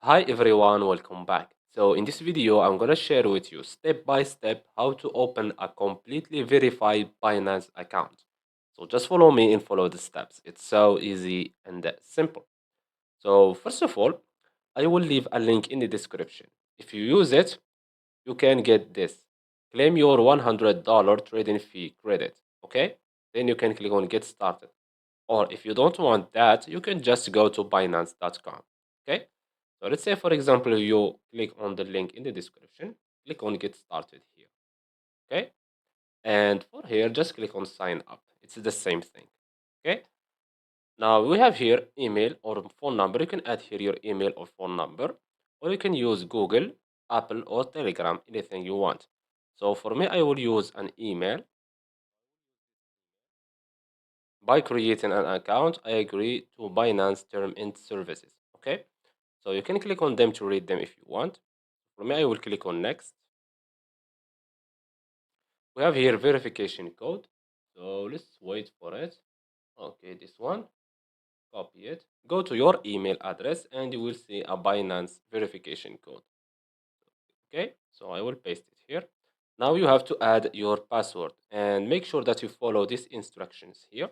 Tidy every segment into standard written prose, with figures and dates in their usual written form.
Hi everyone, welcome back. So in this video, I'm gonna share with you step by step how to open a completely verified Binance account. So just follow me and follow the steps. It's so easy and simple. So first of all, I will leave a link in the description. If you use it, you can get this. Claim your $100 trading fee credit. Okay? Then you can click on get started. Or if you don't want that, you can just go to Binance.com. Okay? So let's say, for example, you click on the link in the description, click on get started here. Okay? And for here, just click on sign up. It's the same thing. Okay? Now we have here email or phone number. You can add here your email or phone number, or you can use Google, Apple, or Telegram, anything you want. So for me, I will use an email. By creating an account, I agree to Binance term and services. Okay, so you can click on them to read them if you want. For me, I will click on next. We have here verification code. So let's wait for it. Okay, this one, copy it. Go to your email address and you will see a Binance verification code. Okay, so I will paste it here. Now you have to add your password and make sure that you follow these instructions here.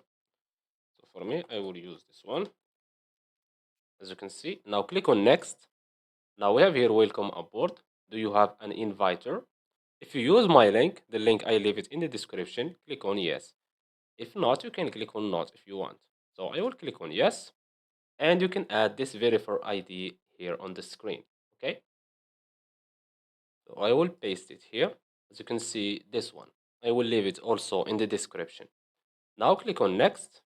So for me, I will use this one. As you can see, now click on next. Now we have here welcome aboard. Do you have an inviter? If you use my link, the link I leave it in the description, click on yes. If not, you can click on not if you want. So I will click on yes, and you can add this Referral ID here on the screen. Okay, so I will paste it here. As you can see, this one. I will leave it also in the description. Now click on next.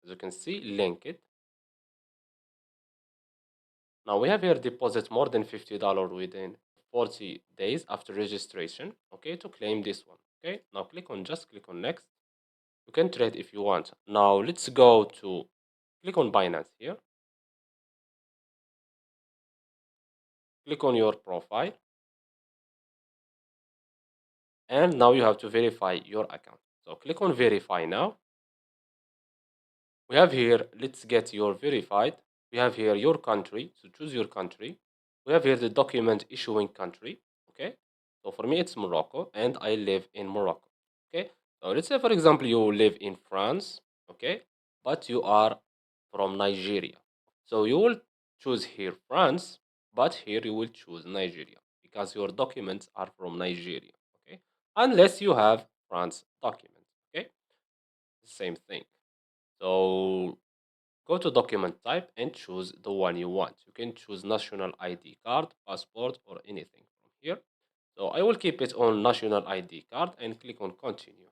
As you can see, link it. Now we have here deposit more than $50 within 40 days after registration. Okay, to claim this one. Okay, now just click on next. You can trade if you want. Now let's go to click on Binance here. Click on your profile. And now you have to verify your account. So click on verify now. We have here, let's get your verified. We have here your country. So choose your country. We have here the document issuing country. Okay. So for me, it's Morocco and I live in Morocco. Okay. So let's say, for example, you live in France. Okay. But you are from Nigeria. So you will choose here France, but here you will choose Nigeria because your documents are from Nigeria. Okay. Unless you have France documents. Okay. Same thing. So go to document type and choose the one you want. You can choose national ID card, passport, or anything from here. So I will keep it on national ID card and click on continue.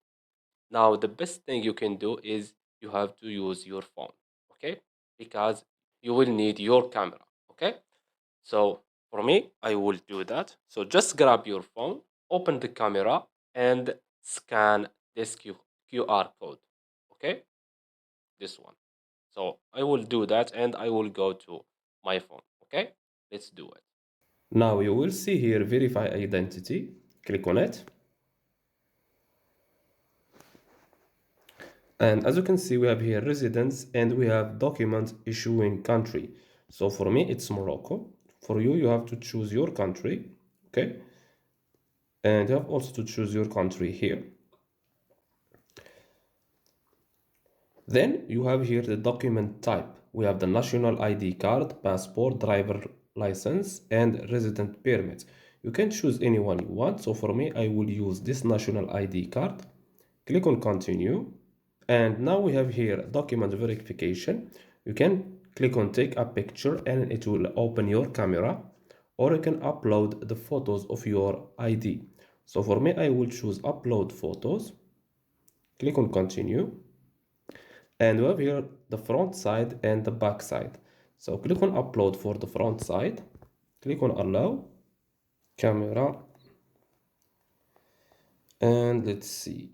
Now the best thing you can do is you have to use your phone, okay? Because you will need your camera, okay? So for me, I will do that. So just grab your phone, open the camera, and scan this QR code, okay? This one. So I will do that and I will go to my phone. Okay, let's do it. Now you will see here verify identity. Click on it. And as you can see, we have here residence and we have document issuing country. So for me, it's Morocco. For you, you have to choose your country. Okay. And you have also to choose your country here. Then you have here the document type. We have the national ID card, passport, driver license, and resident permit. You can choose any one you want. So for me, I will use this national ID card. Click on continue. And now we have here document verification. You can click on take a picture and it will open your camera, or you can upload the photos of your ID. So for me, I will choose upload photos. Click on continue. And we have here the front side and the back side. So click on upload for the front side. Click on allow camera. And let's see.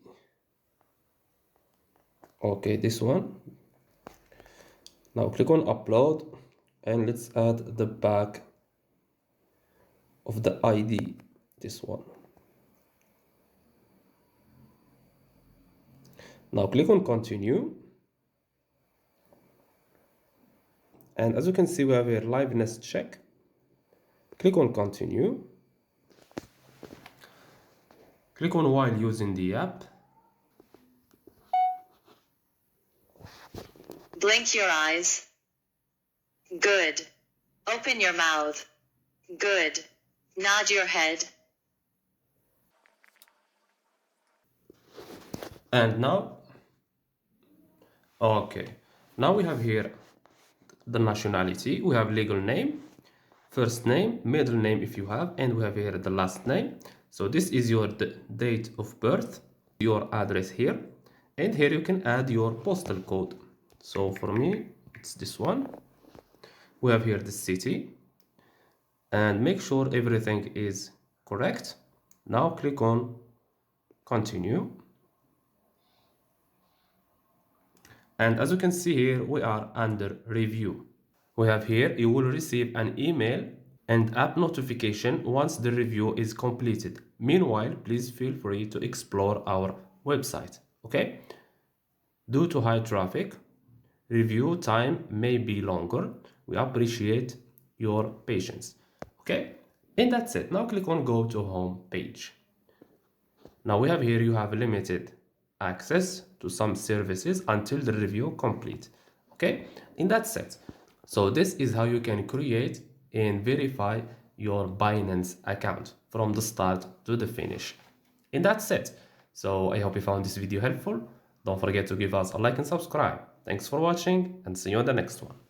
Okay, this one. Now click on upload and let's add the back of the ID. This one. Now click on continue. And as you can see, we have here liveness check. Click on continue. Click on while using the app. Blink your eyes. Good. Open your mouth. Good. Nod your head. And now, okay, now we have here the nationality. We have legal name, first name, middle name if you have, and we have here the last name. So this is your date of birth, your address here, and here you can add your postal code. So for me, it's this one. We have here the city, and make sure everything is correct. Now click on continue. And as you can see here, we are under review. We have here, you will receive an email and app notification once the review is completed. Meanwhile, please feel free to explore our website. Okay? Due to high traffic, review time may be longer. We appreciate your patience. Okay? And that's it. Now click on go to home page. Now we have here, you have limited access to some services until the review complete. Okay? And that's it. So this is how you can create and verify your Binance account from the start to the finish. And that's it. So I hope you found this video helpful. Don't forget to give us a like and subscribe. Thanks for watching and see you on the next one.